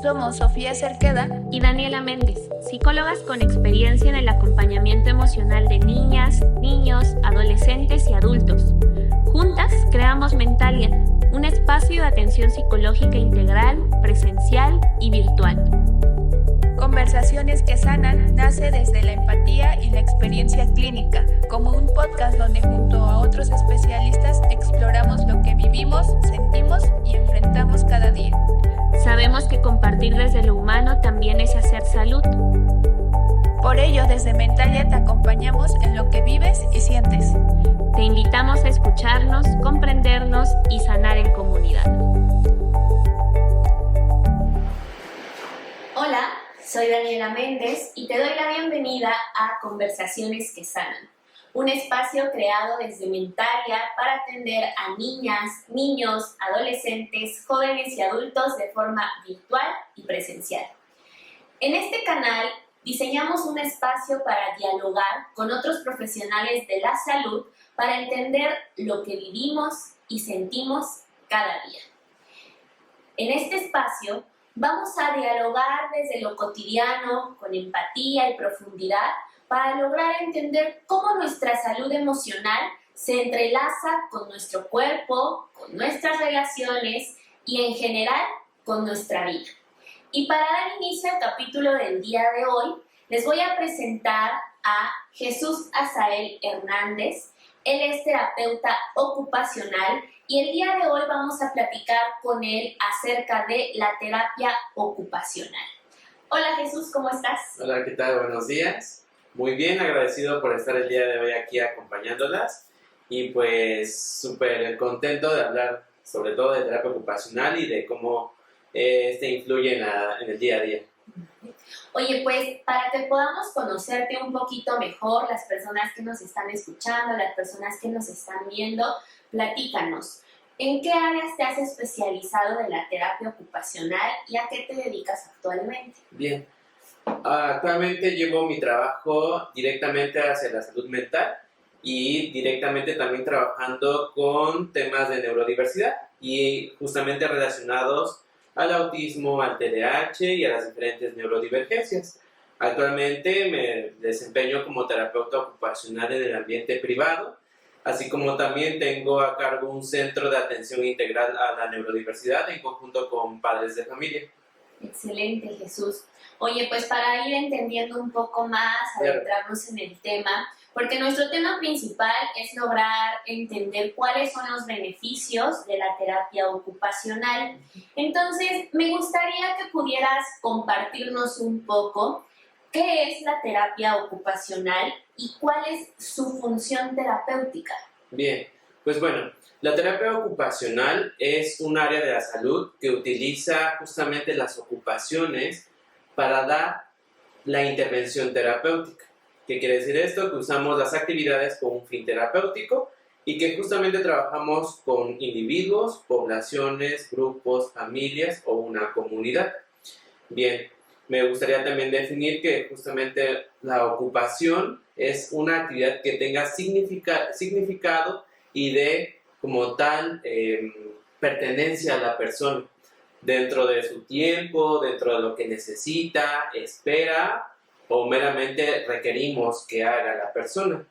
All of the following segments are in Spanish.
Somos Sofía Cerqueda y Daniela Méndez, psicólogas con experiencia en el acompañamiento emocional de niñas, niños, adolescentes y adultos. Juntas creamos Mentalia, un espacio de atención psicológica integral, presencial y virtual. Conversaciones que Sanan nace desde la empatía y la experiencia clínica, como un podcast donde junto a otros especialistas exploramos lo que vivimos, sentimos y enfrentamos cada día. Sabemos que compartir desde lo humano también es hacer salud. Por ello, desde Mentalia te acompañamos en lo que vives y sientes. Te invitamos a escucharnos, comprendernos y sanar en comunidad. Hola, soy Daniela Méndez y te doy la bienvenida a Conversaciones que Sanan, un espacio creado desde Mentalia para atender a niñas, niños, adolescentes, jóvenes y adultos de forma virtual y presencial. En este canal diseñamos un espacio para dialogar con otros profesionales de la salud para entender lo que vivimos y sentimos cada día. En este espacio vamos a dialogar desde lo cotidiano, con empatía y profundidad, para lograr entender cómo nuestra salud emocional se entrelaza con nuestro cuerpo, con nuestras relaciones y en general con nuestra vida. Y para dar inicio al capítulo del día de hoy, les voy a presentar a Jesús Azael Hernández. Él es terapeuta ocupacional y el día de hoy vamos a platicar con él acerca de la terapia ocupacional. Hola Jesús, ¿cómo estás? Hola, ¿qué tal? Buenos días. Muy bien, agradecido por estar el día de hoy aquí acompañándolas y pues súper contento de hablar sobre todo de terapia ocupacional y de cómo influye en el día a día. Oye, pues para que podamos conocerte un poquito mejor, las personas que nos están escuchando, las personas que nos están viendo, platícanos, ¿en qué áreas te has especializado de la terapia ocupacional y a qué te dedicas actualmente? Bien, actualmente llevo mi trabajo directamente hacia la salud mental y directamente también trabajando con temas de neurodiversidad y justamente relacionados al autismo, al TDAH y a las diferentes neurodivergencias. Actualmente me desempeño como terapeuta ocupacional en el ambiente privado, así como también tengo a cargo un centro de atención integral a la neurodiversidad en conjunto con padres de familia. Excelente, Jesús. Oye, pues para ir entendiendo un poco más, adentrarnos en el tema, porque nuestro tema principal es lograr entender cuáles son los beneficios de la terapia ocupacional. Entonces, me gustaría que pudieras compartirnos un poco qué es la terapia ocupacional y cuál es su función terapéutica. Bien, pues bueno, la terapia ocupacional es un área de la salud que utiliza justamente las ocupaciones para dar la intervención terapéutica. ¿Qué quiere decir esto? Que usamos las actividades con un fin terapéutico y que justamente trabajamos con individuos, poblaciones, grupos, familias o una comunidad. Bien, me gustaría también definir que justamente la ocupación es una actividad que tenga significado y de como tal pertenencia a la persona dentro de su tiempo, dentro de lo que necesita, espera o meramente requerimos que haga la persona.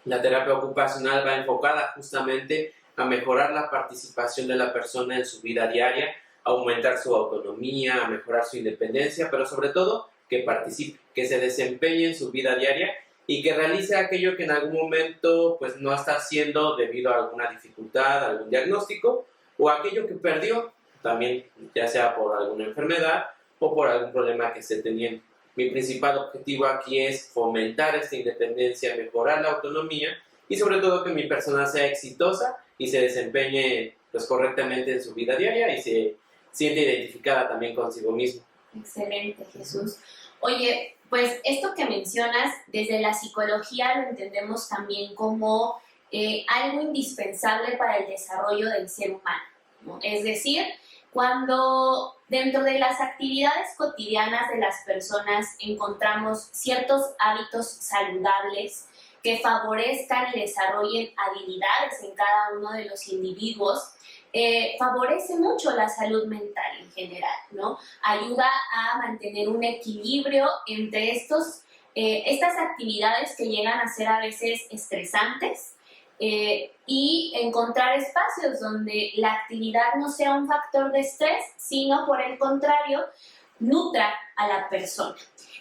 La terapia ocupacional va enfocada justamente a mejorar la participación de la persona en su vida diaria, a aumentar su autonomía, a mejorar su independencia, pero sobre todo que participe, que se desempeñe en su vida diaria y que realice aquello que en algún momento pues, no está haciendo debido a alguna dificultad, algún diagnóstico o aquello que perdió, también ya sea por alguna enfermedad o por algún problema que esté teniendo. Mi principal objetivo aquí es fomentar esta independencia, mejorar la autonomía y sobre todo que mi persona sea exitosa y se desempeñe pues, correctamente en su vida diaria y se siente identificada también consigo misma. Excelente, Jesús. Oye, pues esto que mencionas, desde la psicología lo entendemos también como algo indispensable para el desarrollo del ser humano, ¿no? Es decir, cuando dentro de las actividades cotidianas de las personas encontramos ciertos hábitos saludables que favorezcan y desarrollen habilidades en cada uno de los individuos, favorece mucho la salud mental en general, ¿no? Ayuda a mantener un equilibrio entre estas actividades que llegan a ser a veces estresantes, y encontrar espacios donde la actividad no sea un factor de estrés, sino por el contrario, nutra a la persona.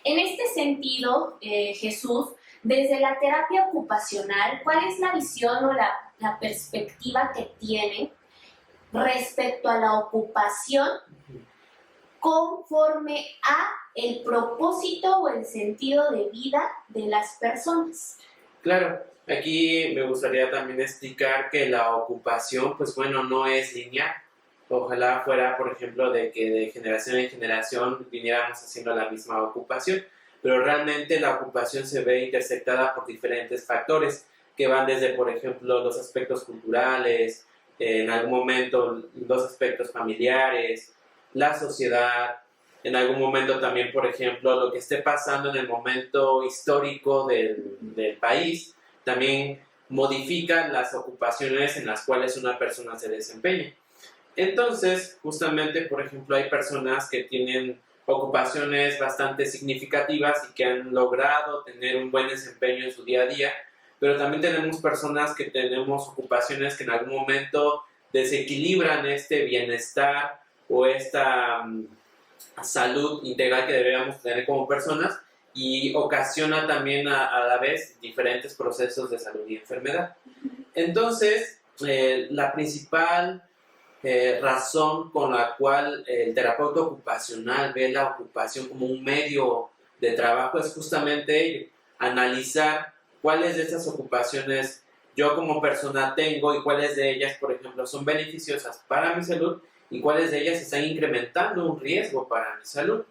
En este sentido, Jesús, desde la terapia ocupacional, ¿cuál es la visión o la perspectiva que tienen respecto a la ocupación conforme a el propósito o el sentido de vida de las personas? Claro, aquí me gustaría también explicar que la ocupación, pues bueno, no es lineal. Ojalá fuera, por ejemplo, de que de generación en generación viniéramos haciendo la misma ocupación, pero realmente la ocupación se ve intersectada por diferentes factores que van desde, por ejemplo, los aspectos culturales, en algún momento los aspectos familiares, la sociedad, en algún momento también, por ejemplo, lo que esté pasando en el momento histórico del país, también modifica las ocupaciones en las cuales una persona se desempeña. Entonces, justamente, por ejemplo, hay personas que tienen ocupaciones bastante significativas y que han logrado tener un buen desempeño en su día a día, pero también tenemos personas que tenemos ocupaciones que en algún momento desequilibran este bienestar o esta salud integral que deberíamos tener como personas y ocasiona también a la vez diferentes procesos de salud y enfermedad. Entonces, la principal razón con la cual el terapeuta ocupacional ve la ocupación como un medio de trabajo es justamente analizar cuáles de esas ocupaciones yo como persona tengo y cuáles de ellas, por ejemplo, son beneficiosas para mi salud y cuáles de ellas están incrementando un riesgo para mi salud.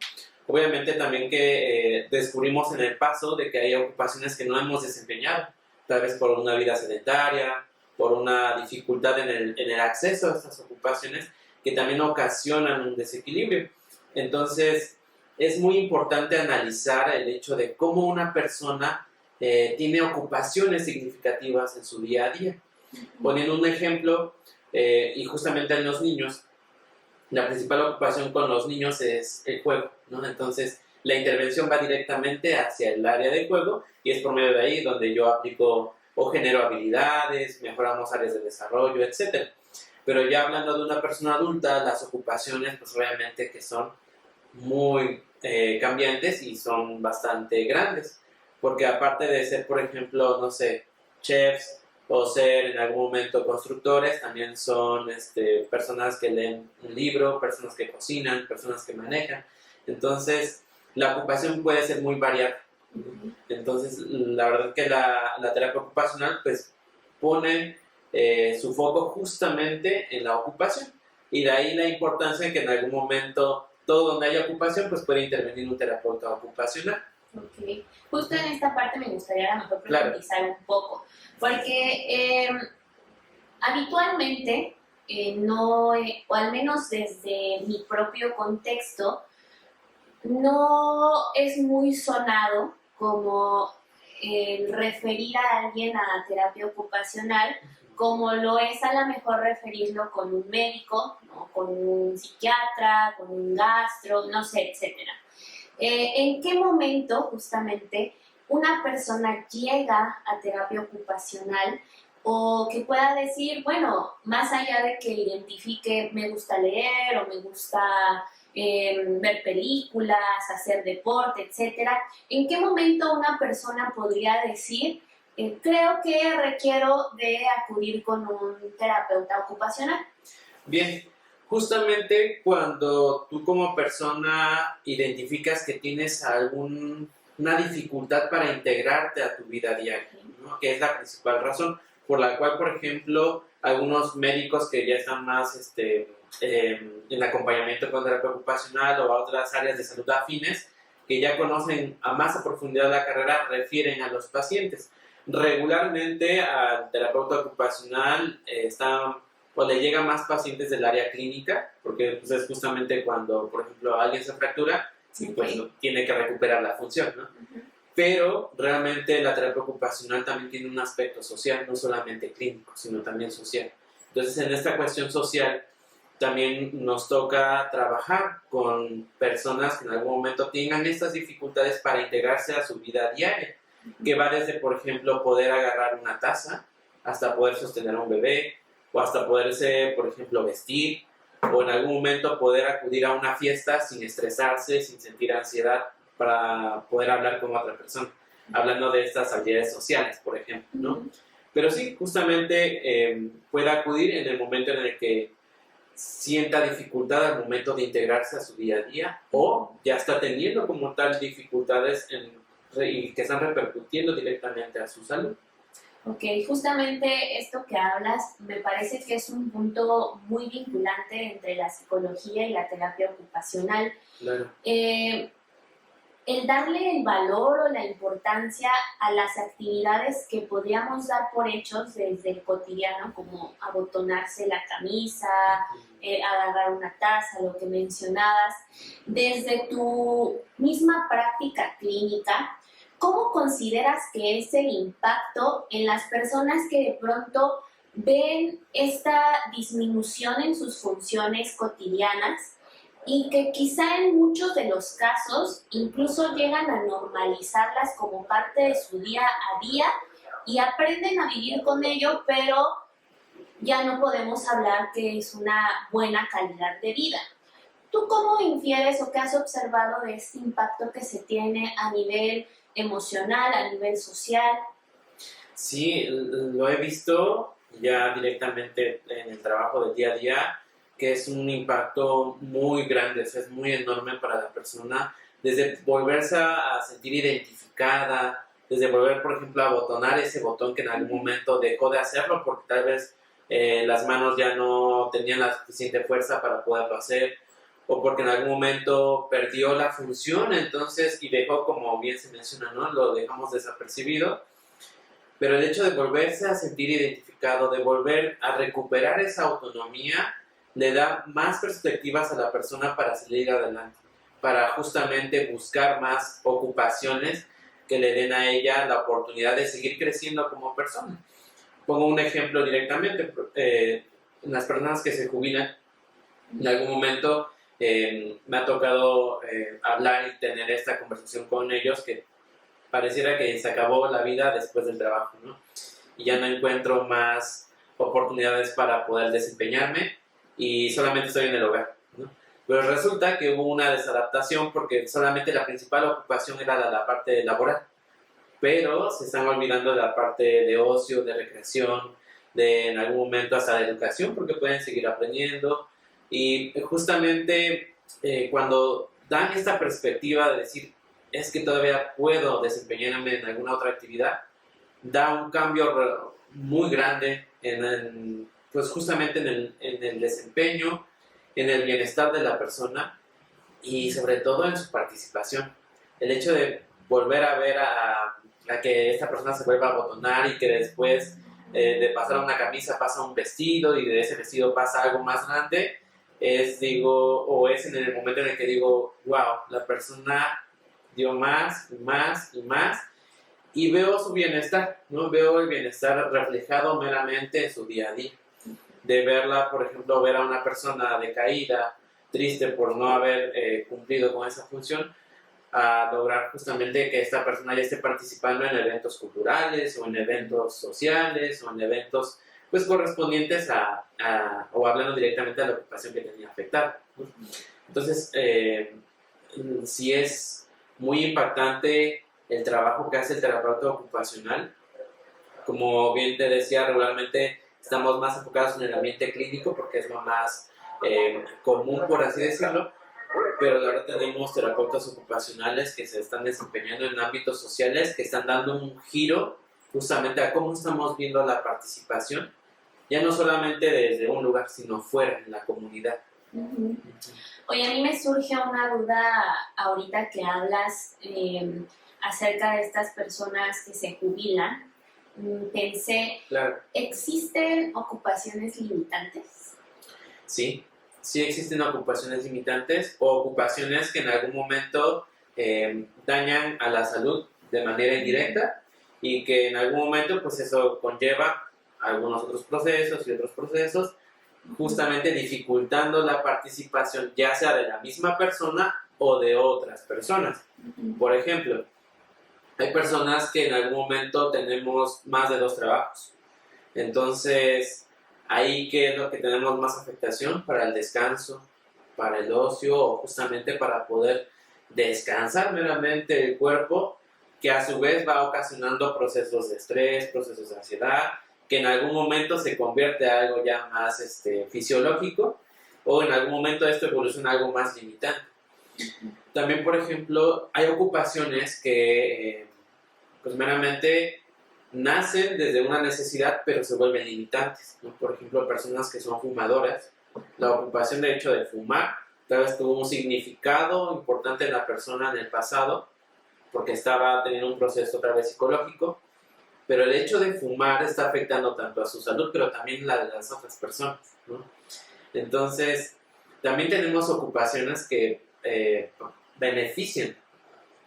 Obviamente también que descubrimos en el paso de que hay ocupaciones que no hemos desempeñado, tal vez por una vida sedentaria, por una dificultad en el acceso a estas ocupaciones que también ocasionan un desequilibrio. Entonces, es muy importante analizar el hecho de cómo una persona tiene ocupaciones significativas en su día a día. Poniendo un ejemplo, y justamente en los niños, la principal ocupación con los niños es el juego, ¿no? Entonces, la intervención va directamente hacia el área de juego y es por medio de ahí donde yo aplico o genero habilidades, mejoramos áreas de desarrollo, etc. Pero ya hablando de una persona adulta, las ocupaciones, pues obviamente que son muy cambiantes y son bastante grandes, porque aparte de ser, por ejemplo, no sé, chefs o ser en algún momento constructores, también son personas que leen un libro, personas que cocinan, personas que manejan. Entonces, la ocupación puede ser muy variada. Entonces, la verdad es que la terapia ocupacional pues pone su foco justamente en la ocupación y de ahí la importancia de que en algún momento todo donde haya ocupación pues puede intervenir un terapeuta ocupacional. Ok, justo en esta parte me gustaría a lo mejor profundizar un poco, porque habitualmente no, o al menos desde mi propio contexto, no es muy sonado como el referir a alguien a terapia ocupacional, como lo es a lo mejor referirlo con un médico, ¿no? Con un psiquiatra, con un gastro, no sé, etcétera. ¿En qué momento justamente una persona llega a terapia ocupacional o que pueda decir, bueno, más allá de que identifique me gusta leer o me gusta ver películas, hacer deporte, etcétera, ¿en qué momento una persona podría decir, creo que requiero de acudir con un terapeuta ocupacional? Bien, justamente cuando tú como persona identificas que tienes alguna dificultad para integrarte a tu vida diaria, ¿no? Que es la principal razón por la cual, por ejemplo, algunos médicos que ya están más en acompañamiento con terapia ocupacional o a otras áreas de salud afines, que ya conocen a más a profundidad la carrera, refieren a los pacientes. Regularmente al terapeuta ocupacional o le llegan más pacientes del área clínica, porque pues, es justamente cuando, por ejemplo, alguien se fractura y pues tiene que recuperar la función, ¿no? Pero realmente la terapia ocupacional también tiene un aspecto social, no solamente clínico, sino también social. Entonces, en esta cuestión social, también nos toca trabajar con personas que en algún momento tengan estas dificultades para integrarse a su vida diaria, que va desde, por ejemplo, poder agarrar una taza, hasta poder sostener a un bebé, o hasta poderse, por ejemplo, vestir, o en algún momento poder acudir a una fiesta sin estresarse, sin sentir ansiedad para poder hablar con otra persona, hablando de estas habilidades sociales, por ejemplo, ¿no? Pero sí, justamente puede acudir en el momento en el que sienta dificultad al momento de integrarse a su día a día, o ya está teniendo como tal dificultades y que están repercutiendo directamente a su salud. Ok, justamente esto que hablas me parece que es un punto muy vinculante entre la psicología y la terapia ocupacional. Claro. El darle el valor o la importancia a las actividades que podríamos dar por hechos desde el cotidiano, como abotonarse la camisa, agarrar una taza, lo que mencionabas, desde tu misma práctica clínica, ¿cómo consideras que es el impacto en las personas que de pronto ven esta disminución en sus funciones cotidianas y que quizá en muchos de los casos incluso llegan a normalizarlas como parte de su día a día y aprenden a vivir con ello, pero ya no podemos hablar que es una buena calidad de vida? ¿Tú cómo infieres o qué has observado de este impacto que se tiene a nivel emocional, a nivel social? Sí, lo he visto ya directamente en el trabajo del día a día, que es un impacto muy grande, o sea, es muy enorme para la persona, desde volverse a sentir identificada, desde volver, por ejemplo, a abotonar ese botón que en algún momento dejó de hacerlo porque tal vez las manos ya no tenían la suficiente fuerza para poderlo hacer, o porque en algún momento perdió la función, entonces, y dejó, como bien se menciona, ¿no? Lo dejamos desapercibido, pero el hecho de volverse a sentir identificado, de volver a recuperar esa autonomía, le da más perspectivas a la persona para salir adelante, para justamente buscar más ocupaciones que le den a ella la oportunidad de seguir creciendo como persona. Pongo un ejemplo directamente, las personas que se jubilan, en algún momento me ha tocado hablar y tener esta conversación con ellos que pareciera que se acabó la vida después del trabajo, ¿no? Y ya no encuentro más oportunidades para poder desempeñarme y solamente estoy en el hogar, ¿no? Pero resulta que hubo una desadaptación porque solamente la principal ocupación era la parte laboral, pero se están olvidando de la parte de ocio, de recreación, de en algún momento hasta de educación, porque pueden seguir aprendiendo. Y justamente cuando dan esta perspectiva de decir, es que todavía puedo desempeñarme en alguna otra actividad, da un cambio muy grande pues justamente en el desempeño, en el bienestar de la persona y sobre todo en su participación. El hecho de volver a ver a que esta persona se vuelva a abotonar y que después de pasar una camisa pasa un vestido y de ese vestido pasa algo más grande, es en el momento en el que digo, wow, la persona dio más y más y más y veo su bienestar, ¿no? Veo el bienestar reflejado meramente en su día a día. De verla, por ejemplo, ver a una persona decaída, triste por no haber cumplido con esa función, a lograr justamente que esta persona ya esté participando en eventos culturales o en eventos sociales o en eventos pues correspondientes o hablando directamente a la ocupación que tenía afectada, ¿no? Entonces, sí es muy impactante el trabajo que hace el terapeuta ocupacional. Como bien te decía, regularmente estamos más enfocados en el ambiente clínico porque es lo más común, por así decirlo, pero ahora tenemos terapeutas ocupacionales que se están desempeñando en ámbitos sociales, que están dando un giro justamente a cómo estamos viendo la participación, ya no solamente desde un lugar, sino fuera, en la comunidad. Uh-huh. Oye, a mí me surge una duda ahorita que hablas acerca de estas personas que se jubilan. Pensé, claro. ¿Existen ocupaciones limitantes? Sí existen ocupaciones limitantes o ocupaciones que en algún momento dañan a la salud de manera indirecta y que en algún momento pues eso conlleva algunos otros procesos y otros procesos, justamente dificultando la participación ya sea de la misma persona o de otras personas. Por ejemplo, hay personas que en algún momento tenemos más de 2 trabajos. Entonces, ahí ¿qué es lo que tenemos más afectación? Para el descanso, para el ocio o justamente para poder descansar meramente el cuerpo, que a su vez va ocasionando procesos de estrés, procesos de ansiedad, que en algún momento se convierte a algo ya más fisiológico, o en algún momento esto evoluciona a algo más limitante. También, por ejemplo, hay ocupaciones que pues meramente nacen desde una necesidad, pero se vuelven limitantes, ¿no? Por ejemplo, personas que son fumadoras, la ocupación de hecho de fumar tal vez tuvo un significado importante en la persona en el pasado, porque estaba teniendo un proceso otra vez psicológico, pero el hecho de fumar está afectando tanto a su salud, pero también la de las otras personas, ¿no? Entonces, también tenemos ocupaciones que benefician,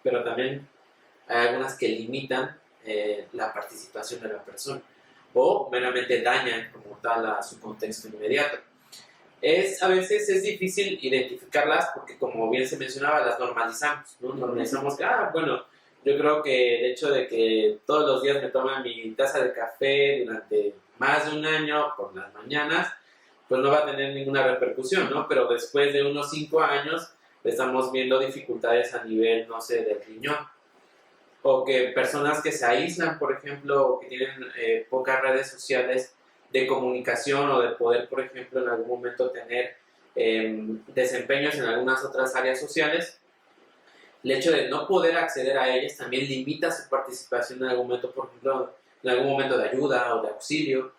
pero también hay algunas que limitan la participación de la persona o meramente dañan como tal a su contexto inmediato. A veces es difícil identificarlas porque, como bien se mencionaba, las normalizamos, ¿no? Normalizamos que, bueno, yo creo que el hecho de que todos los días me tomen mi taza de café durante más de un año por las mañanas, pues no va a tener ninguna repercusión, ¿no? Pero después de unos 5 años estamos viendo dificultades a nivel, no sé, del riñón. O que personas que se aíslan, por ejemplo, o que tienen pocas redes sociales de comunicación o de poder, por ejemplo, en algún momento tener desempeños en algunas otras áreas sociales, el hecho de no poder acceder a ellas también limita su participación en algún momento, por ejemplo, en algún momento de ayuda o de auxilio,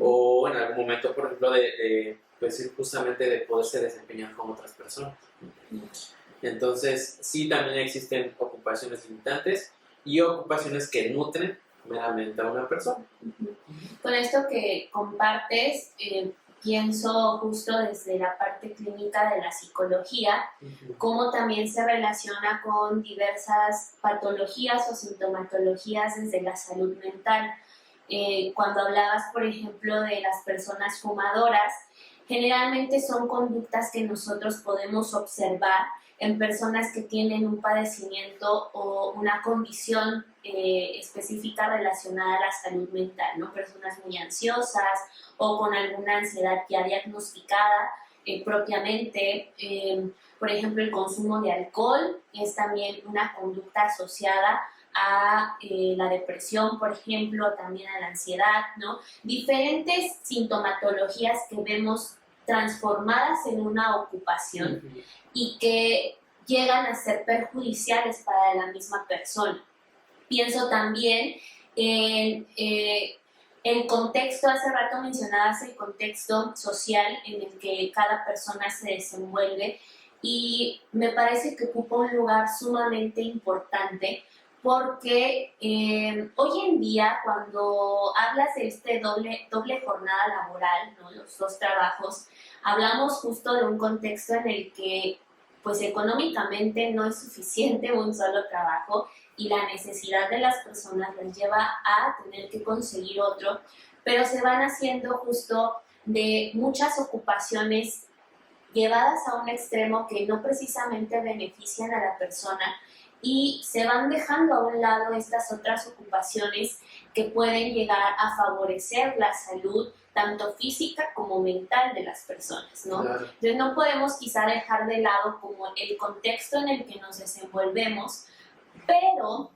o en algún momento, por ejemplo, pues, justamente de poderse desempeñar con otras personas. Entonces, sí, también existen ocupaciones limitantes y ocupaciones que nutren meramente a una persona. Con esto que compartes, pienso justo desde la parte clínica de la psicología, cómo también se relaciona con diversas patologías o sintomatologías desde la salud mental. Cuando hablabas, por ejemplo, de las personas fumadoras, generalmente son conductas que nosotros podemos observar en personas que tienen un padecimiento o una condición específica relacionada a la salud mental, ¿no? Personas muy ansiosas o con alguna ansiedad ya diagnosticada propiamente. Por ejemplo, el consumo de alcohol es también una conducta asociada a la depresión, por ejemplo, también a la ansiedad, ¿no? Diferentes sintomatologías que vemos transformadas en una ocupación y que llegan a ser perjudiciales para la misma persona. Pienso también en el contexto, hace rato mencionabas el contexto social en el que cada persona se desenvuelve y me parece que ocupa un lugar sumamente importante porque hoy en día cuando hablas de doble jornada laboral, ¿no? Los 2 trabajos, hablamos justo de un contexto en el que pues económicamente no es suficiente un solo trabajo y la necesidad de las personas las lleva a tener que conseguir otro, pero se van haciendo justo de muchas ocupaciones llevadas a un extremo que no precisamente benefician a la persona y se van dejando a un lado estas otras ocupaciones que pueden llegar a favorecer la salud tanto física como mental de las personas, ¿no? Claro. Entonces no podemos quizá dejar de lado como el contexto en el que nos desenvolvemos, pero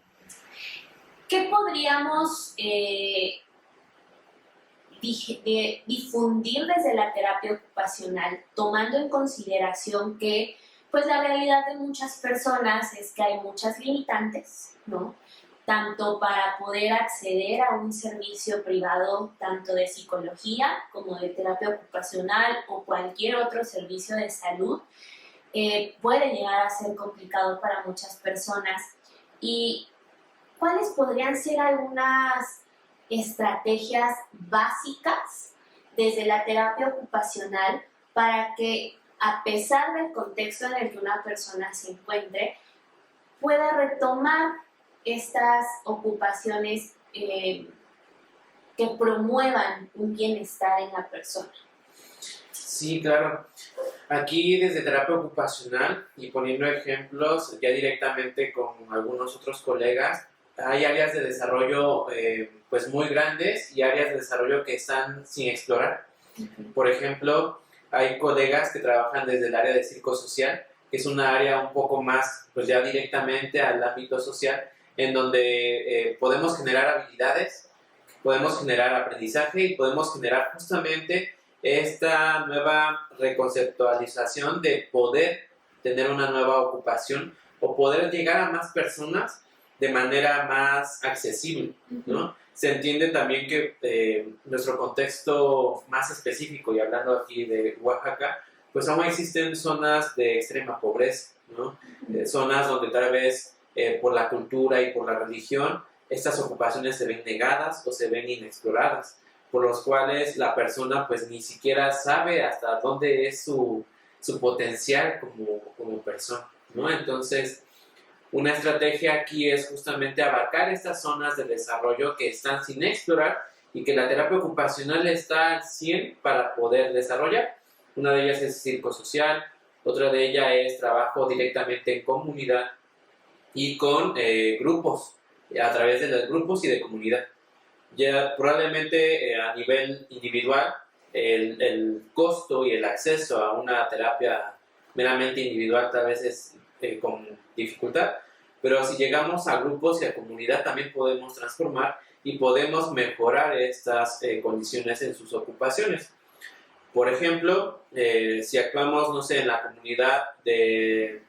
¿qué podríamos difundir desde la terapia ocupacional, tomando en consideración que pues la realidad de muchas personas es que hay muchas limitantes, ¿no? Tanto para poder acceder a un servicio privado, tanto de psicología como de terapia ocupacional o cualquier otro servicio de salud, puede llegar a ser complicado para muchas personas. ¿Y cuáles podrían ser algunas estrategias básicas desde la terapia ocupacional para que, a pesar del contexto en el que una persona se encuentre, pueda retomar estas ocupaciones que promuevan un bienestar en la persona. Sí, claro. Aquí desde terapia ocupacional y poniendo ejemplos ya directamente con algunos otros colegas, hay áreas de desarrollo pues muy grandes y áreas de desarrollo que están sin explorar. Por ejemplo, hay colegas que trabajan desde el área de psicosocial, que es una área un poco más pues ya directamente al ámbito social, en donde podemos generar habilidades, podemos generar aprendizaje y podemos generar justamente esta nueva reconceptualización de poder tener una nueva ocupación o poder llegar a más personas de manera más accesible, ¿no? Se entiende también que nuestro contexto más específico, y hablando aquí de Oaxaca, pues aún existen zonas de extrema pobreza, ¿no? Zonas donde tal vez por la cultura y por la religión estas ocupaciones se ven negadas o se ven inexploradas, por los cuales la persona pues ni siquiera sabe hasta dónde es su potencial como persona, ¿no? Entonces, una estrategia aquí es justamente abarcar estas zonas de desarrollo que están sin explorar y que la terapia ocupacional está al 100 para poder desarrollar. Una de ellas es psicosocial, otra de ellas es trabajo directamente en comunidad y con grupos, a través de los grupos y de comunidad. Ya probablemente a nivel individual el costo y el acceso a una terapia meramente individual tal vez es con dificultad, pero si llegamos a grupos y a comunidad también podemos transformar y podemos mejorar estas condiciones en sus ocupaciones. Por ejemplo, si actuamos, no sé, en la comunidad de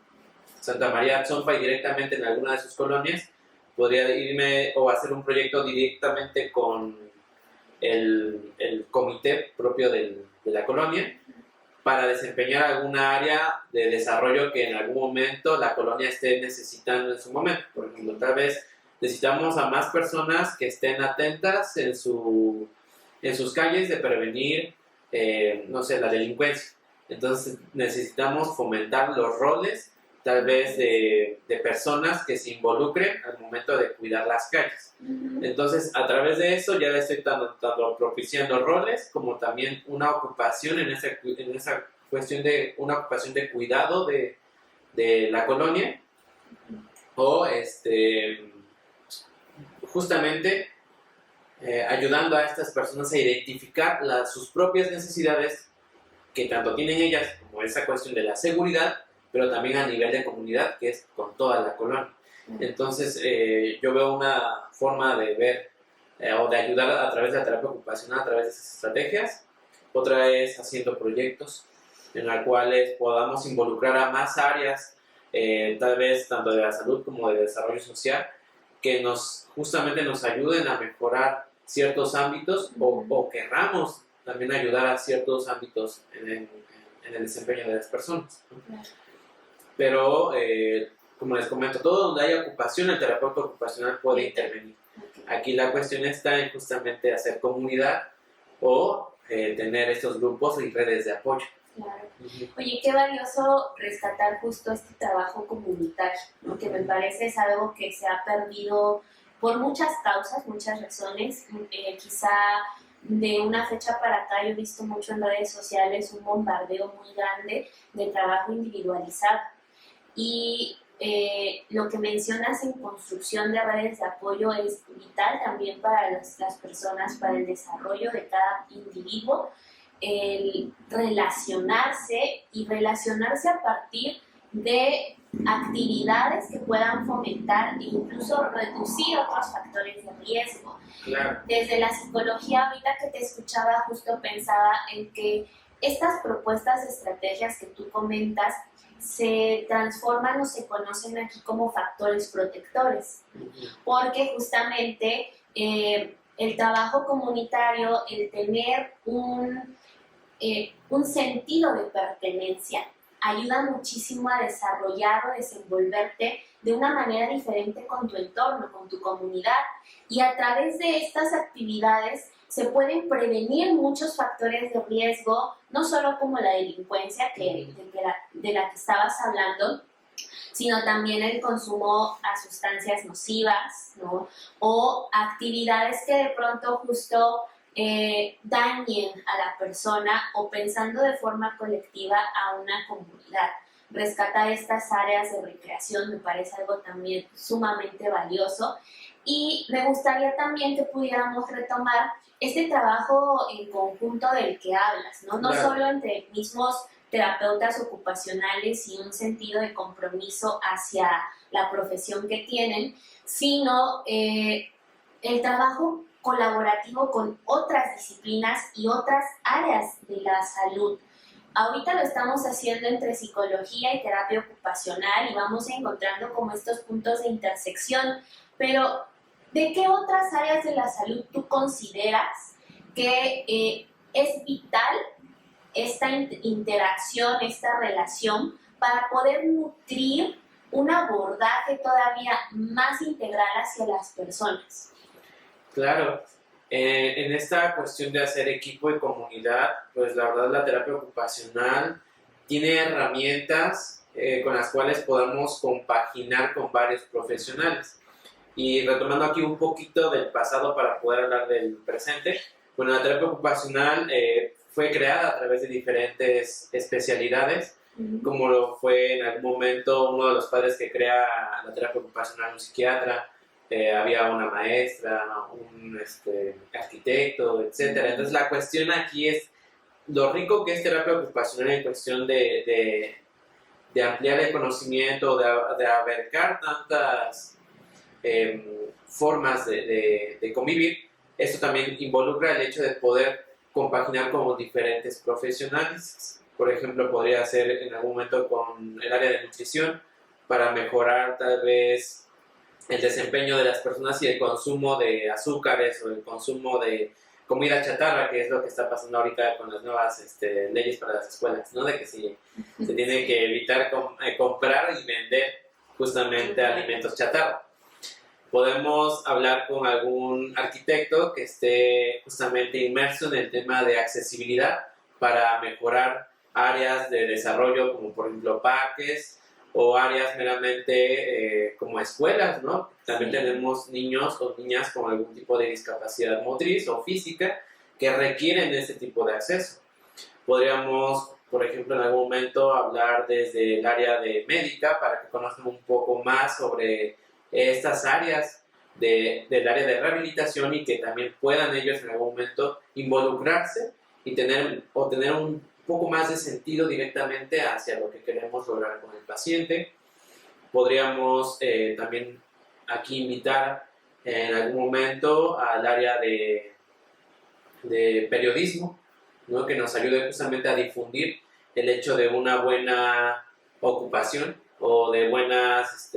Santa María Atzompa y directamente en alguna de sus colonias, podría irme o hacer un proyecto directamente con el comité propio de la colonia para desempeñar alguna área de desarrollo que en algún momento la colonia esté necesitando en su momento. Por ejemplo, tal vez necesitamos a más personas que estén atentas en sus calles de prevenir, no sé, la delincuencia. Entonces necesitamos fomentar los roles tal vez de personas que se involucren al momento de cuidar las calles. Entonces, a través de eso ya le estoy tanto propiciando roles como también una ocupación en esa cuestión de una ocupación de cuidado de la colonia o justamente ayudando a estas personas a identificar sus propias necesidades que tanto tienen ellas como esa cuestión de la seguridad, pero también a nivel de comunidad, que es con toda la colonia. Entonces, yo veo una forma de ver o de ayudar a través de la terapia ocupacional, a través de esas estrategias. Otra es haciendo proyectos en los cuales podamos involucrar a más áreas, tal vez tanto de la salud como de desarrollo social, que justamente nos ayuden a mejorar ciertos ámbitos o querramos también ayudar a ciertos ámbitos en el desempeño de las personas, ¿no? Pero, como les comento, todo donde hay ocupación, el terapeuta ocupacional puede intervenir. Aquí la cuestión está en justamente hacer comunidad o tener estos grupos y redes de apoyo. Claro. Oye, qué valioso rescatar justo este trabajo comunitario, ¿no? Que me parece es algo que se ha perdido por muchas causas, muchas razones. Quizá de una fecha para acá yo he visto mucho en redes sociales un bombardeo muy grande de trabajo individualizado. Y lo que mencionas en construcción de redes de apoyo es vital también para las personas, para el desarrollo de cada individuo, el relacionarse a partir de actividades que puedan fomentar e incluso reducir otros factores de riesgo. Claro. Desde la psicología, ahorita que te escuchaba, justo pensaba en que estas propuestas de estrategias que tú comentas se transforman o se conocen aquí como factores protectores, porque justamente el trabajo comunitario, el tener un sentido de pertenencia, ayuda muchísimo a desarrollar o desenvolverte de una manera diferente con tu entorno, con tu comunidad, y a través de estas actividades se pueden prevenir muchos factores de riesgo, no solo como la delincuencia de la que estabas hablando, sino también el consumo a sustancias nocivas, ¿no? O actividades que de pronto justo dañen a la persona o pensando de forma colectiva a una comunidad. Rescatar estas áreas de recreación me parece algo también sumamente valioso y me gustaría también que pudiéramos retomar este trabajo en conjunto del que hablas, ¿no? No Claro. solo entre mismos terapeutas ocupacionales y un sentido de compromiso hacia la profesión que tienen, sino el trabajo colaborativo con otras disciplinas y otras áreas de la salud. Ahorita lo estamos haciendo entre psicología y terapia ocupacional y vamos encontrando como estos puntos de intersección, pero ¿de qué otras áreas de la salud tú consideras que es vital esta interacción, esta relación para poder nutrir un abordaje todavía más integral hacia las personas? Claro, en esta cuestión de hacer equipo y comunidad, pues la verdad la terapia ocupacional tiene herramientas con las cuales podemos compaginar con varios profesionales. Y retomando aquí un poquito del pasado para poder hablar del presente, bueno, la terapia ocupacional fue creada a través de diferentes especialidades, como lo fue en algún momento uno de los padres que crea la terapia ocupacional, un psiquiatra, había una maestra, un arquitecto, etcétera. Entonces la cuestión aquí es lo rico que es terapia ocupacional en cuestión de ampliar el conocimiento, de abarcar tantas formas de convivir. Esto también involucra el hecho de poder compaginar con diferentes profesionales. Por ejemplo, podría ser en algún momento con el área de nutrición para mejorar tal vez el desempeño de las personas y el consumo de azúcares o el consumo de comida chatarra, que es lo que está pasando ahorita con las nuevas leyes para las escuelas, ¿no? De que se tiene que evitar comprar y vender justamente alimentos chatarra. Podemos hablar con algún arquitecto que esté justamente inmerso en el tema de accesibilidad para mejorar áreas de desarrollo como por ejemplo parques o áreas meramente como escuelas, ¿no? También tenemos niños o niñas con algún tipo de discapacidad motriz o física que requieren de este tipo de acceso. Podríamos, por ejemplo, en algún momento hablar desde el área de médica para que conozcan un poco más sobre estas áreas del área de rehabilitación y que también puedan ellos en algún momento involucrarse y tener un poco más de sentido directamente hacia lo que queremos lograr con el paciente. Podríamos también aquí invitar en algún momento al área de periodismo, ¿no? Que nos ayude justamente a difundir el hecho de una buena ocupación o de buenos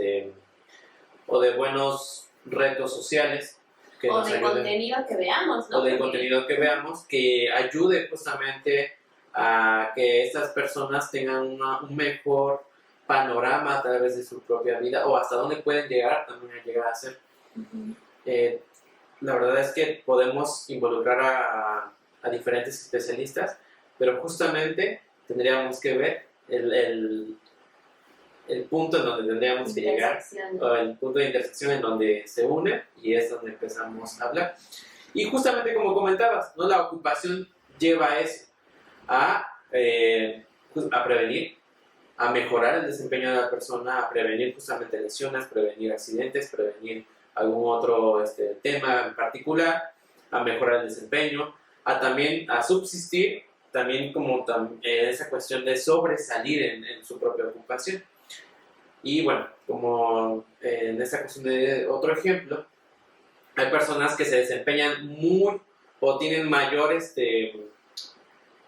retos sociales. Que o nos de ayuden, contenido que veamos, ¿no? o del contenido que veamos, que ayude justamente a que estas personas tengan un mejor panorama a través de su propia vida o hasta dónde pueden llegar también a llegar a ser. La verdad es que podemos involucrar a diferentes especialistas, pero justamente tendríamos que ver el punto en donde tendríamos que llegar, o el punto de intersección en donde se une y es donde empezamos a hablar. Y justamente como comentabas, ¿no? La ocupación lleva a eso, a prevenir, a mejorar el desempeño de la persona, a prevenir justamente lesiones, prevenir accidentes, prevenir algún otro tema en particular, a mejorar el desempeño, a subsistir, también como esa cuestión de sobresalir en su propia ocupación. Y bueno, como en esta cuestión de otro ejemplo, hay personas que se desempeñan muy o tienen mayor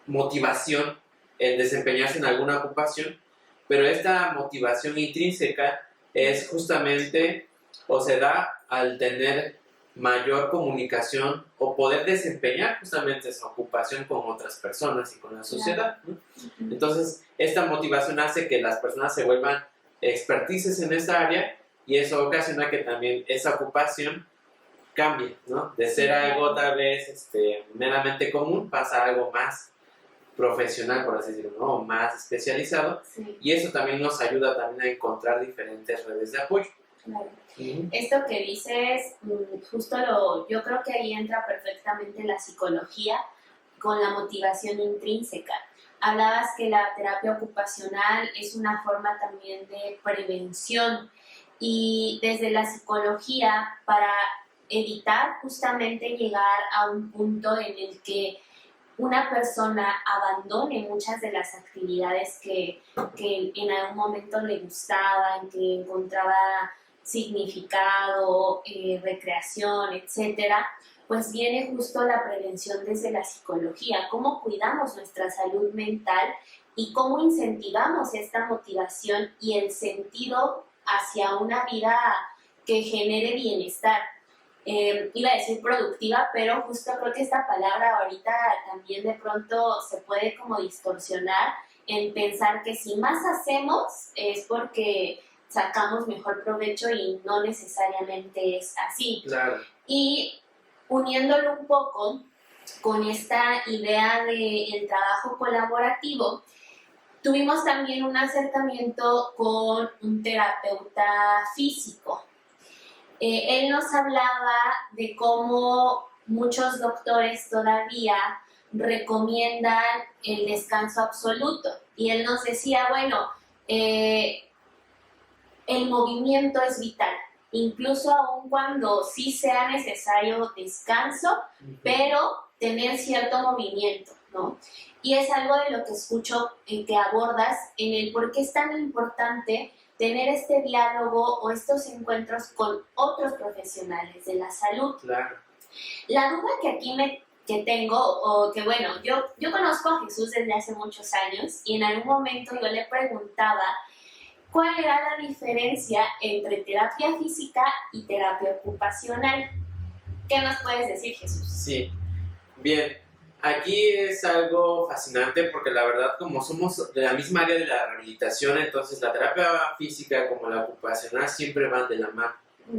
motivación en desempeñarse en alguna ocupación, pero esta motivación intrínseca es justamente o se da al tener mayor comunicación o poder desempeñar justamente esa ocupación con otras personas y con la sociedad, ¿no? Entonces, esta motivación hace que las personas se vuelvan expertices en esa área y eso ocasiona que también esa ocupación cambie, ¿no? De ser algo tal vez meramente común pasa a algo más profesional, por así decirlo, ¿no? Más especializado, Sí, y eso también nos ayuda también a encontrar diferentes redes de apoyo. claro. Ujú. Esto que dices, yo creo que ahí entra perfectamente la psicología con la motivación intrínseca. Hablabas que la terapia ocupacional es una forma también de prevención y desde la psicología para evitar justamente llegar a un punto en el que una persona abandone muchas de las actividades que en algún momento le gustaban, que encontraba significado, recreación, etcétera, pues viene justo la prevención desde la psicología, cómo cuidamos nuestra salud mental y cómo incentivamos esta motivación y el sentido hacia una vida que genere bienestar. Iba a decir productiva, pero justo creo que esta palabra ahorita también de pronto se puede como distorsionar en pensar que si más hacemos es porque sacamos mejor provecho y no necesariamente es así. Claro. Y uniéndolo un poco con esta idea del trabajo colaborativo, tuvimos también un acercamiento con un terapeuta físico. Él nos hablaba de cómo muchos doctores todavía recomiendan el descanso absoluto. Y él nos decía, bueno, el movimiento es vital, incluso aun cuando sí sea necesario descanso, pero tener cierto movimiento, ¿no? Y es algo de lo que escucho que abordas en el por qué es tan importante tener este diálogo o estos encuentros con otros profesionales de la salud. Claro. La duda que aquí que tengo, o que bueno, yo conozco a Jesús desde hace muchos años y en algún momento yo le preguntaba cuál era la diferencia entre terapia física y terapia ocupacional. ¿Qué nos puedes decir, Jesús? Sí, bien. Aquí es algo fascinante porque la verdad, como somos de la misma área de la rehabilitación, entonces la terapia física como la ocupacional siempre van de la mano,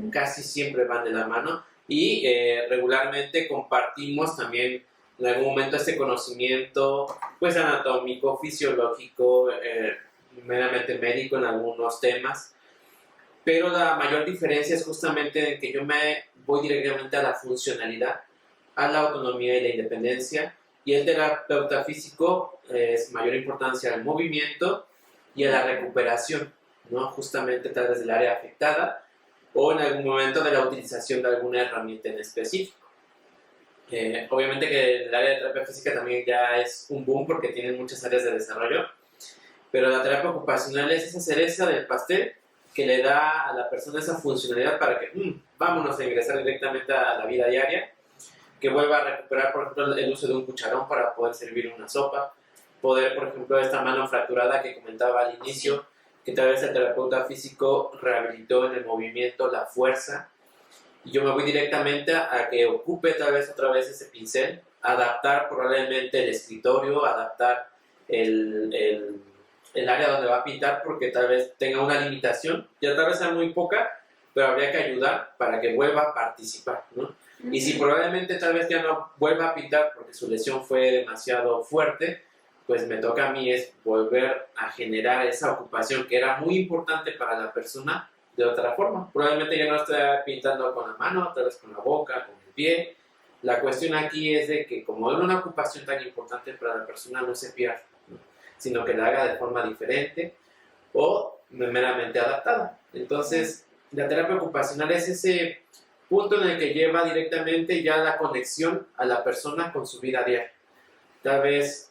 casi siempre van de la mano, y regularmente compartimos también en algún momento este conocimiento pues anatómico, fisiológico, meramente médico en algunos temas, pero la mayor diferencia es justamente en que yo me voy directamente a la funcionalidad, a la autonomía y la independencia, y el terapeuta físico es mayor importancia al movimiento y a la recuperación, ¿no? Justamente tal vez del área afectada o en algún momento de la utilización de alguna herramienta en específico. Obviamente que el área de terapia física también ya es un boom porque tiene muchas áreas de desarrollo, pero la terapia ocupacional es esa cereza del pastel que le da a la persona esa funcionalidad para que vámonos a ingresar directamente a la vida diaria, que vuelva a recuperar, por ejemplo, el uso de un cucharón para poder servir una sopa, poder, por ejemplo, esta mano fracturada que comentaba al inicio, que tal vez el terapeuta físico rehabilitó en el movimiento la fuerza, y yo me voy directamente a que ocupe tal vez otra vez ese pincel, adaptar probablemente el escritorio, adaptar el área donde va a pintar porque tal vez tenga una limitación, ya tal vez sea muy poca, pero habría que ayudar para que vuelva a participar, ¿no? Y si probablemente tal vez ya no vuelva a pintar porque su lesión fue demasiado fuerte, pues me toca a mí es volver a generar esa ocupación que era muy importante para la persona de otra forma. Probablemente ya no esté pintando con la mano, tal vez con la boca, con el pie. La cuestión aquí es de que como es una ocupación tan importante para la persona, no se pierda, ¿no? Sino que la haga de forma diferente o meramente adaptada. Entonces, la terapia ocupacional es ese punto en el que lleva directamente ya la conexión a la persona con su vida diaria. Tal vez,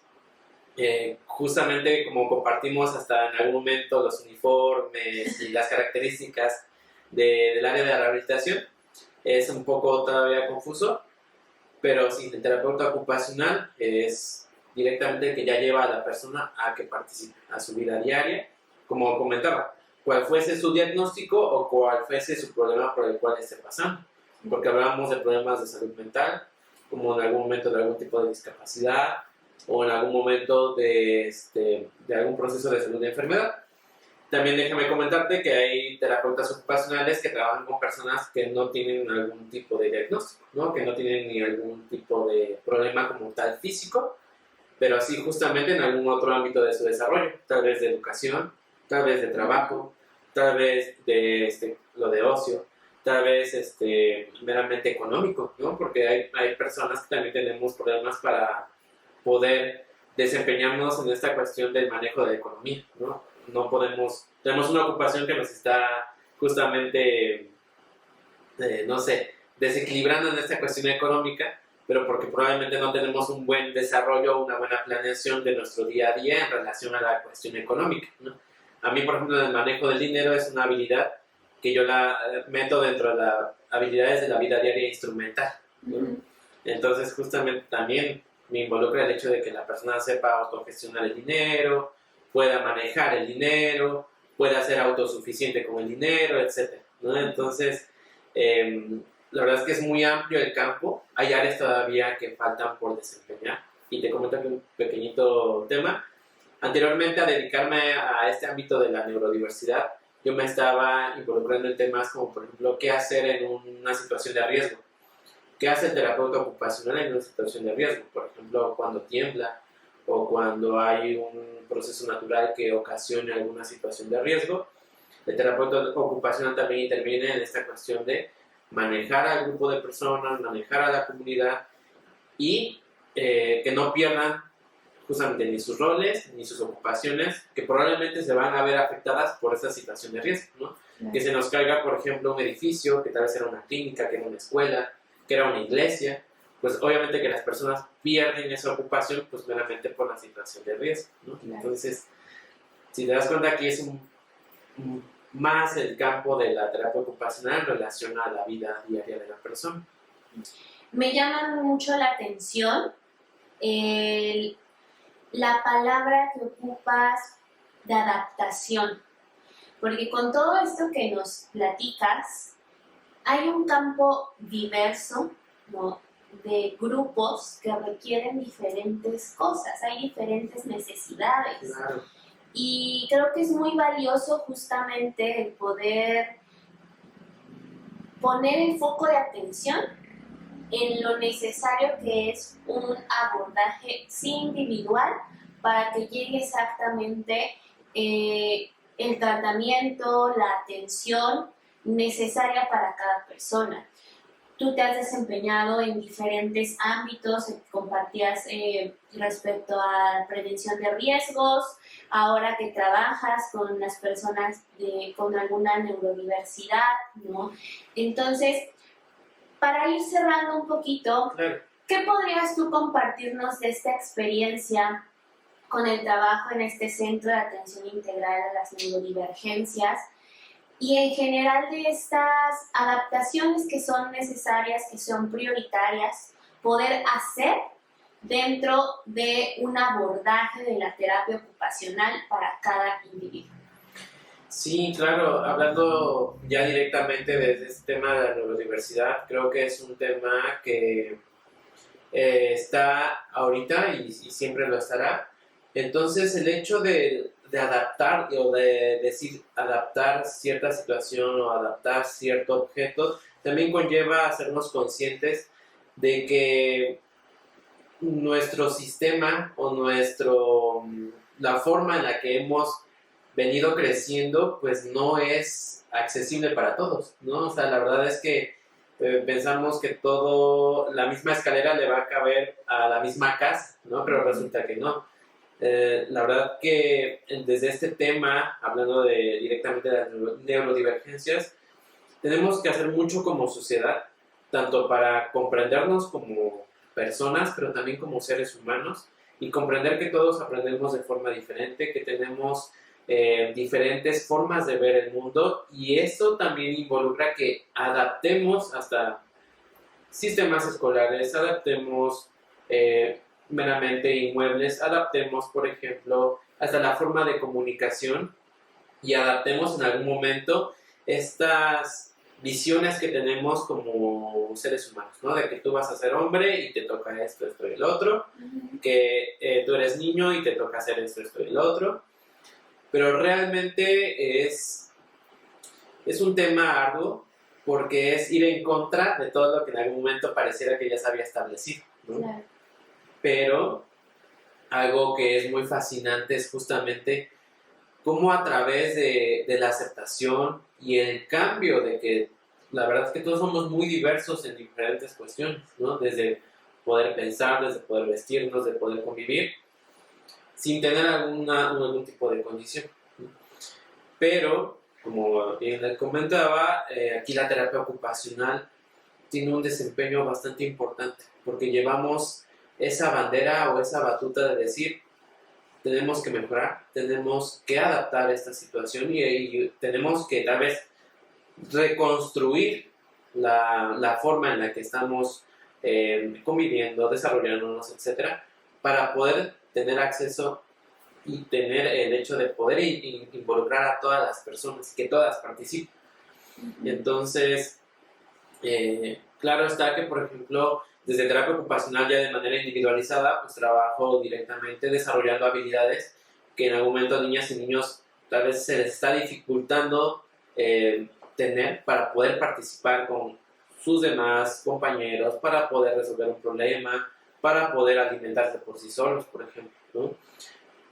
justamente como compartimos hasta en algún momento los uniformes y las características del área de la rehabilitación, es un poco todavía confuso, pero sin el terapeuta ocupacional es directamente el que ya lleva a la persona a que participe a su vida diaria, como comentaba, cuál fuese su diagnóstico o cuál fuese su problema por el cual esté pasando. Porque hablamos de problemas de salud mental, como en algún momento de algún tipo de discapacidad o en algún momento de algún proceso de salud de enfermedad. También déjame comentarte que hay terapeutas ocupacionales que trabajan con personas que no tienen algún tipo de diagnóstico, ¿no? Que no tienen ni algún tipo de problema como tal físico, pero así justamente en algún otro ámbito de su desarrollo, tal vez de educación, tal vez de trabajo, tal vez de lo de ocio, tal vez meramente económico, ¿no? Porque hay personas que también tenemos problemas para poder desempeñarnos en esta cuestión del manejo de la economía, ¿no? No podemos, tenemos una ocupación que nos está justamente, no sé, desequilibrando en esta cuestión económica, pero porque probablemente no tenemos un buen desarrollo o una buena planeación de nuestro día a día en relación a la cuestión económica, ¿no? A mí, por ejemplo, el manejo del dinero es una habilidad que yo la meto dentro de las habilidades de la vida diaria instrumental, ¿no? Entonces, justamente también me involucra el hecho de que la persona sepa autogestionar el dinero, pueda manejar el dinero, pueda ser autosuficiente con el dinero, etc., ¿no? Entonces, la verdad es que es muy amplio el campo. Hay áreas todavía que faltan por desempeñar. Y te comento aquí un pequeñito tema. Anteriormente a dedicarme a este ámbito de la neurodiversidad, yo me estaba involucrando en temas como, por ejemplo, qué hacer en una situación de riesgo. ¿Qué hace el terapeuta ocupacional en una situación de riesgo? Por ejemplo, cuando tiembla o cuando hay un proceso natural que ocasione alguna situación de riesgo. El terapeuta ocupacional también interviene en esta cuestión de manejar al grupo de personas, manejar a la comunidad y que no pierdan justamente ni sus roles ni sus ocupaciones, que probablemente se van a ver afectadas por esa situación de riesgo, ¿no? Claro. Que se nos caiga, por ejemplo, un edificio, que tal vez era una clínica, que era una escuela, que era una iglesia, pues obviamente que las personas pierden esa ocupación pues meramente por la situación de riesgo, ¿no? Claro. Entonces, si te das cuenta, aquí es más el campo de la terapia ocupacional en relación a la vida diaria de la persona. Me llama mucho la atención la palabra que ocupas de adaptación, porque con todo esto que nos platicas, hay un campo diverso, ¿no?, de grupos que requieren diferentes cosas, hay diferentes necesidades. Claro. Y creo que es muy valioso justamente el poder poner el foco de atención en lo necesario que es un abordaje individual para que llegue exactamente el tratamiento, la atención necesaria para cada persona. Tú te has desempeñado en diferentes ámbitos, compartías respecto a la prevención de riesgos, ahora que trabajas con las personas con alguna neurodiversidad, ¿no? Entonces, para ir cerrando un poquito, ¿qué podrías tú compartirnos de esta experiencia con el trabajo en este Centro de Atención Integral a las Neurodivergencias y en general de estas adaptaciones que son necesarias, que son prioritarias, poder hacer dentro de un abordaje de la terapia ocupacional para cada individuo? Sí, claro, hablando ya directamente de este tema de la neurodiversidad, creo que es un tema que está ahorita y siempre lo estará. Entonces, el hecho de adaptar o de decir adaptar cierta situación o adaptar cierto objeto también conlleva hacernos conscientes de que nuestro sistema o la forma en la que hemos venido creciendo pues no es accesible para todos, ¿no? O sea, la verdad es que pensamos que la misma escalera le va a caber a la misma casa, ¿no? Pero resulta que no. La verdad que desde este tema, hablando directamente de las neurodivergencias, tenemos que hacer mucho como sociedad, tanto para comprendernos como personas, pero también como seres humanos, y comprender que todos aprendemos de forma diferente, que tenemos diferentes formas de ver el mundo, y esto también involucra que adaptemos hasta sistemas escolares, adaptemos meramente inmuebles, adaptemos, por ejemplo, hasta la forma de comunicación y adaptemos en algún momento estas visiones que tenemos como seres humanos, ¿no? De que tú vas a ser hombre y te toca esto y el otro, que tú eres niño y te toca hacer esto y el otro, pero realmente es un tema arduo porque es ir en contra de todo lo que en algún momento pareciera que ya se había establecido, ¿no? Claro. Pero algo que es muy fascinante es justamente cómo a través de la aceptación y el cambio de que la verdad es que todos somos muy diversos en diferentes cuestiones, ¿no? Desde poder pensar, desde poder vestirnos, de poder convivir, sin tener algún tipo de condición. Pero, como bien les comentaba, aquí la terapia ocupacional tiene un desempeño bastante importante, porque llevamos esa bandera o esa batuta de decir, tenemos que mejorar, tenemos que adaptar esta situación y tenemos que tal vez reconstruir la forma en la que estamos conviviendo, desarrollándonos, etcétera, para poder tener acceso y tener el hecho de poder involucrar a todas las personas, que todas participen. Entonces, claro está que, por ejemplo, desde terapia ocupacional ya de manera individualizada, pues trabajo directamente desarrollando habilidades que en algún momento a niñas y niños tal vez se les está dificultando tener para poder participar con sus demás compañeros, para poder resolver un problema, para poder alimentarse por sí solos, por ejemplo, ¿no?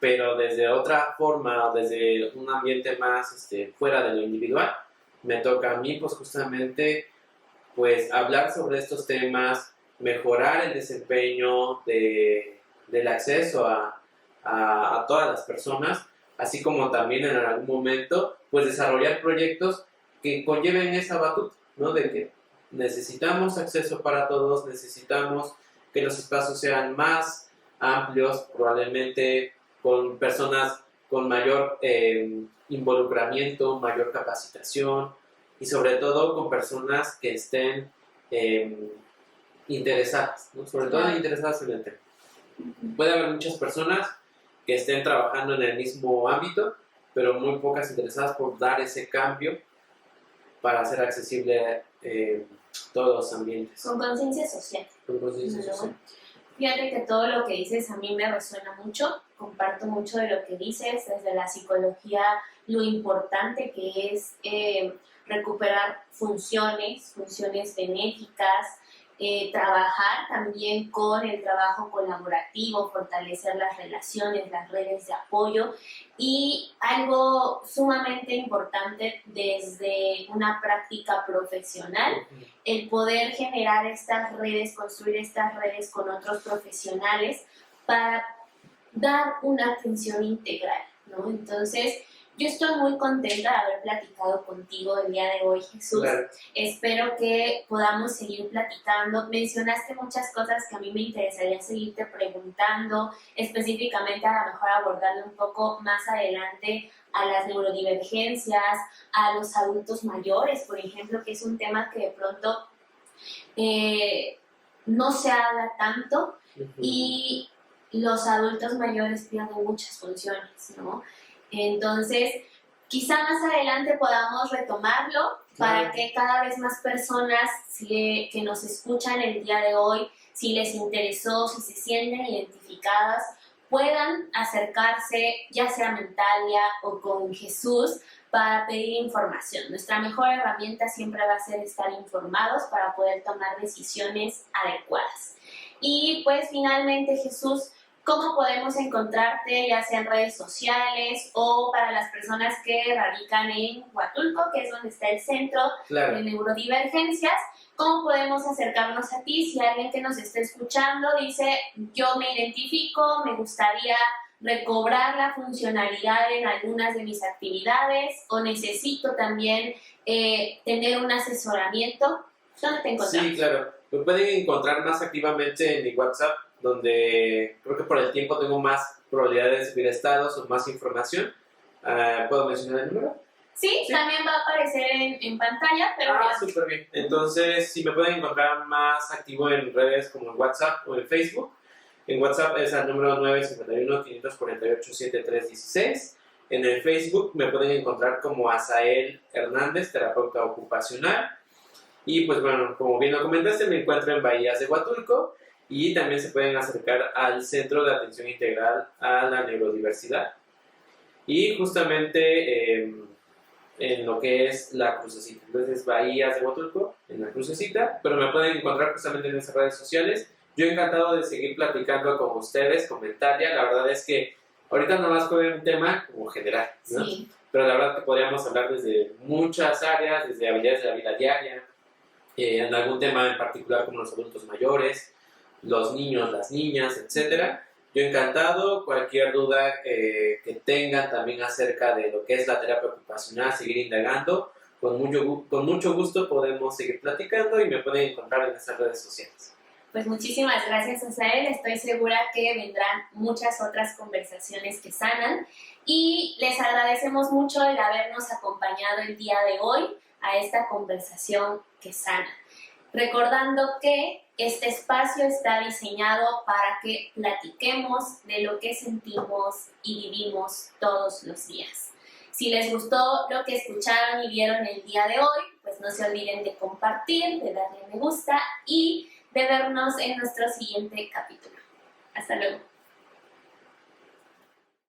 Pero desde otra forma, desde un ambiente más fuera de lo individual, me toca a mí pues justamente pues hablar sobre estos temas, mejorar el desempeño del acceso a todas las personas, así como también en algún momento pues desarrollar proyectos que conlleven esa batuta, ¿no? De que necesitamos acceso para todos, necesitamos que los espacios sean más amplios, probablemente con personas con mayor involucramiento, mayor capacitación y sobre todo con personas que estén interesadas, ¿no? Sobre todo interesadas en el tema. Puede haber muchas personas que estén trabajando en el mismo ámbito, pero muy pocas interesadas por dar ese cambio para hacer accesible todos los ambientes. Con conciencia social. Con conciencia social. Fíjate que todo lo que dices a mí me resuena mucho, comparto mucho de lo que dices, desde la psicología, lo importante que es recuperar funciones benéficas, trabajar también con el trabajo colaborativo, fortalecer las relaciones, las redes de apoyo y algo sumamente importante desde una práctica profesional, el poder generar estas redes, construir estas redes con otros profesionales para dar una atención integral, ¿no? Entonces, yo estoy muy contenta de haber platicado contigo el día de hoy, Jesús. Claro. Espero que podamos seguir platicando. Mencionaste muchas cosas que a mí me interesaría seguirte preguntando, específicamente a lo mejor abordarle un poco más adelante a las neurodivergencias, a los adultos mayores, por ejemplo, que es un tema que de pronto no se habla tanto y los adultos mayores pierden muchas funciones, ¿no? Entonces, quizá más adelante podamos retomarlo para que cada vez más personas que nos escuchan el día de hoy, si les interesó, si se sienten identificadas, puedan acercarse ya sea a Mentalia o con Jesús para pedir información. Nuestra mejor herramienta siempre va a ser estar informados para poder tomar decisiones adecuadas. Y pues finalmente, Jesús, ¿cómo podemos encontrarte, ya sea en redes sociales o para las personas que radican en Huatulco, que es donde está el centro de neurodivergencias? ¿Cómo podemos acercarnos a ti? Si alguien que nos está escuchando dice, yo me identifico, me gustaría recobrar la funcionalidad en algunas de mis actividades o necesito también tener un asesoramiento, ¿dónde te encontramos? Sí, claro. Me pueden encontrar más activamente en mi WhatsApp, donde creo que por el tiempo tengo más probabilidades de subir estados o más información. ¿Puedo mencionar el número? Sí, también va a aparecer en pantalla, pero súper bien. Entonces, si me pueden encontrar más activo en redes como en WhatsApp o en Facebook. En WhatsApp es al número 951-548-7316. En el Facebook me pueden encontrar como Asael Hernández, terapeuta ocupacional. Y pues bueno, como bien lo comentaste, me encuentro en Bahías de Huatulco y también se pueden acercar al Centro de Atención Integral a la Neurodiversidad. Y justamente en lo que es la Crucecita. Entonces, Bahías de Huatulco, en la Crucecita, pero me pueden encontrar justamente en esas redes sociales. Yo encantado de seguir platicando con ustedes, con Mentalia. La verdad es que ahorita nada más fue un tema como general, ¿no? Sí. Pero la verdad que podríamos hablar desde muchas áreas, desde habilidades de la vida diaria, en algún tema en particular como los adultos mayores, los niños, las niñas, etcétera. Yo encantado, cualquier duda que tengan también acerca de lo que es la terapia ocupacional, seguir indagando, con mucho gusto podemos seguir platicando y me pueden encontrar en nuestras redes sociales. Pues muchísimas gracias, Asael. Estoy segura que vendrán muchas otras conversaciones que sanan y les agradecemos mucho el habernos acompañado el día de hoy a esta conversación que sana. Recordando que este espacio está diseñado para que platiquemos de lo que sentimos y vivimos todos los días. Si les gustó lo que escucharon y vieron el día de hoy, pues no se olviden de compartir, de darle me gusta y de vernos en nuestro siguiente capítulo. Hasta luego.